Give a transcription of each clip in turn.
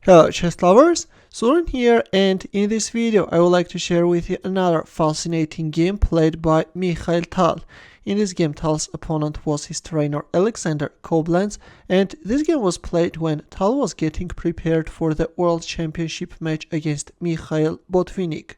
Hello chess lovers, Suren here, and in this video I would like to share with you another fascinating game played by Mikhail Tal. In this game, Tal's opponent was his trainer Alexander Koblents, and this game was played when Tal was getting prepared for the World Championship match against Mikhail Botvinnik.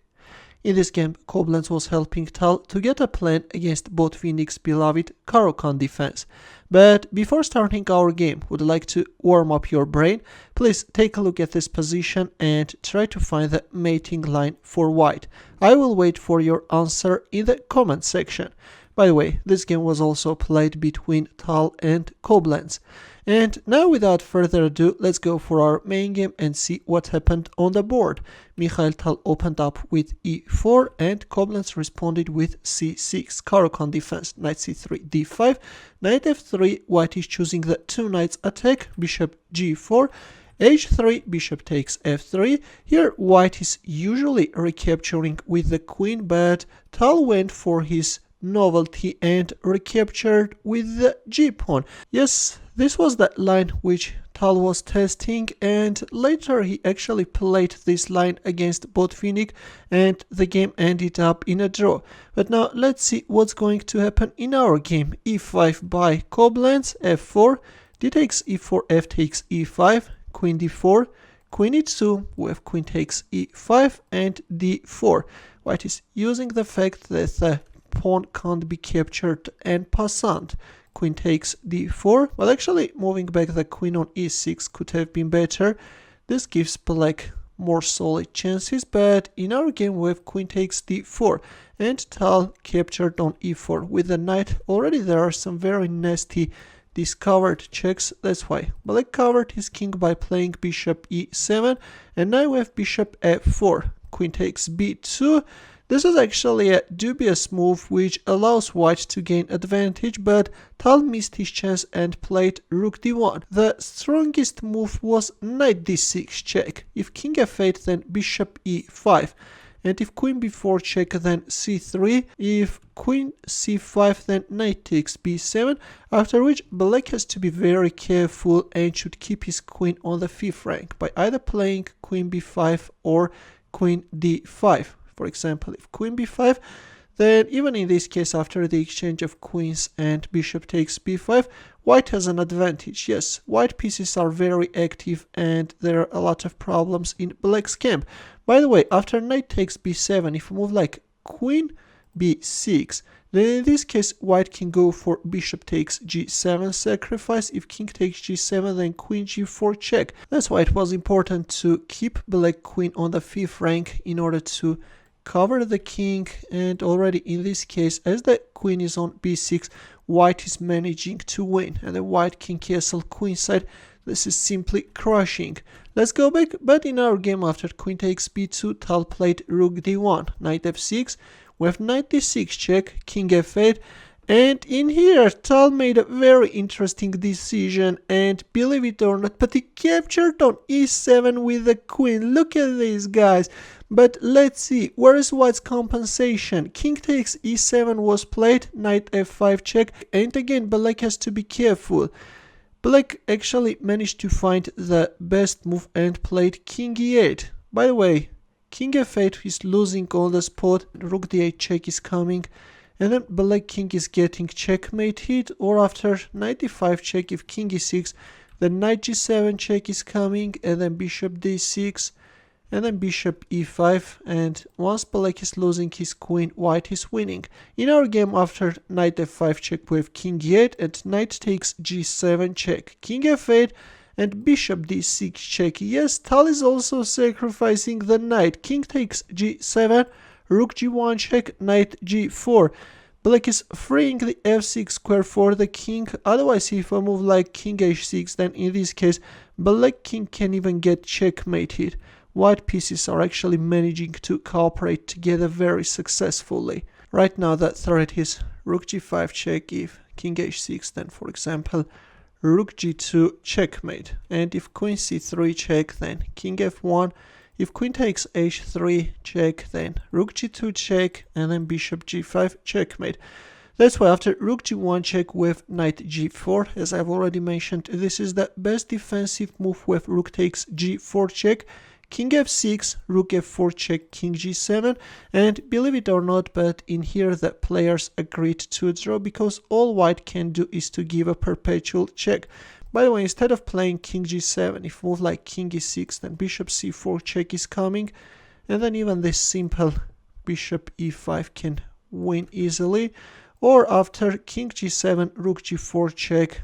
In this game, Koblents was helping Tal to get a plan against Botvinnik's beloved Caro-Kann defense. But before starting our game, would like to warm up your brain. Please take a look at this position and try to find the mating line for white. I will wait for your answer in the comment section. By the way, this game was also played between Tal and Koblents. And now, without further ado, let's go for our main game and see what happened on the board. Mikhail Tal opened up with e4 and Koblents responded with c6. Caro-Kann defense, knight c3, d5, knight f3, white is choosing the two knights attack, bishop g4, h3, bishop takes f3. Here white is usually recapturing with the queen, but Tal went for his novelty and recaptured with the g-pawn. Yes, this was the line which Tal was testing, and later he actually played this line against Botvinnik and the game ended up in a draw. But now let's see what's going to happen in our game. e5 by Koblents, f4, d takes e4, f takes e5, queen d4, queen e2, we have queen takes e5 and d4. White is using the fact that the pawn can't be captured en passant. Queen takes d4, well, actually moving back the queen on e6 could have been better. This gives black more solid chances, but in our game we have queen takes d4 and Tal captured on e4 with the knight. Already there are some very nasty discovered checks, that's why black covered his king by playing bishop e7, and now we have bishop f4, queen takes b2. This is actually a dubious move which allows white to gain advantage, but Tal missed his chance and played rook d1. The strongest move was knight d6 check. If king f8, then bishop e5. And if queen b4 check, then c3. If queen c5, then knight takes b7, after which black has to be very careful and should keep his queen on the fifth rank by either playing queen b5 or queen d5. For example, if queen b5, then even in this case, after the exchange of queens and bishop takes b5, white has an advantage. Yes, white pieces are very active and there are a lot of problems in black's camp. By the way, after knight takes b7, if we move like queen b6, then in this case white can go for bishop takes g7 sacrifice. If king takes g7, then queen g4 check. That's why it was important to keep black queen on the fifth rank in order to cover the king, and already in this case, as the queen is on b6, white is managing to win, and the white can castle queenside. This is simply crushing. Let's go back, but in our game after queen takes b2, Tal played rook d1, knight f6, we have knight d6 check, king f8, and in here Tal made a very interesting decision, and believe it or not, but he captured on e7 with the queen. Look at these guys. But let's see, where is white's compensation? King takes e7 was played, knight f5 check, and again black has to be careful. Black actually managed to find the best move and played king e8. By the way, king f8 is losing on the spot, rook d8 check is coming, and then black king is getting checkmate hit, or after knight d5 check, if king e6, then knight g7 check is coming, and then bishop d6, and then bishop e5, and once black is losing his queen, white is winning. In our game after knight f5 check, we have king e8 and knight takes g7 check, king f8 and bishop d6 check. Yes, Tal is also sacrificing the knight, king takes g7, rook g1 check, knight g4. Black is freeing the f6 square for the king. Otherwise, if I move like king h6, then in this case black king can even get checkmated. White pieces are actually managing to cooperate together very successfully. Right now the threat is rook g5 check. If king h6, then for example rook g2 checkmate, and if queen c3 check, then king f1. If queen takes h3 check, then rook g2 check, and then bishop g5 checkmate. That's why after rook g1 check with knight g4, as I've already mentioned, this is the best defensive move with rook takes g4 check, king f6, rook f4 check, king g7, and believe it or not, but in here the players agreed to a draw because all white can do is to give a perpetual check. By the way, instead of playing king g7, if move like king e6, then bishop c4 check is coming, and then even this simple bishop e5 can win easily. Or after king g7, rook g4 check.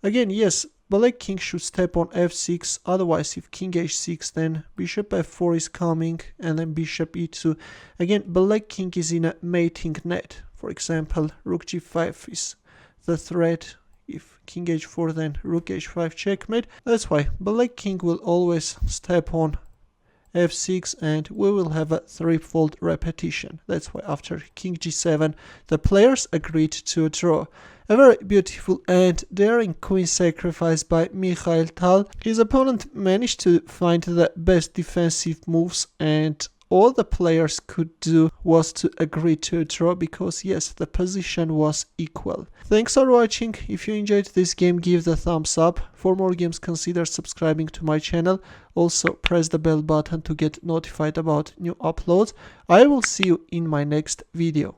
Again, yes, black king should step on f6, otherwise if king h6, then bishop f4 is coming, and then bishop e2. Again, black king is in a mating net. For example, rook g5 is the threat. If king h4, then rook h5 checkmate. That's why black king will always step on f6, and we will have a threefold repetition. That's why after king g7 the players agreed to a draw. A very beautiful and daring queen sacrifice by Mikhail Tal. His opponent managed to find the best defensive moves, and all the players could do was to agree to a draw because yes, the position was equal. Thanks for watching. If you enjoyed this game, give the thumbs up. For more games, consider subscribing to my channel. Also press the bell button to get notified about new uploads. I will see you in my next video.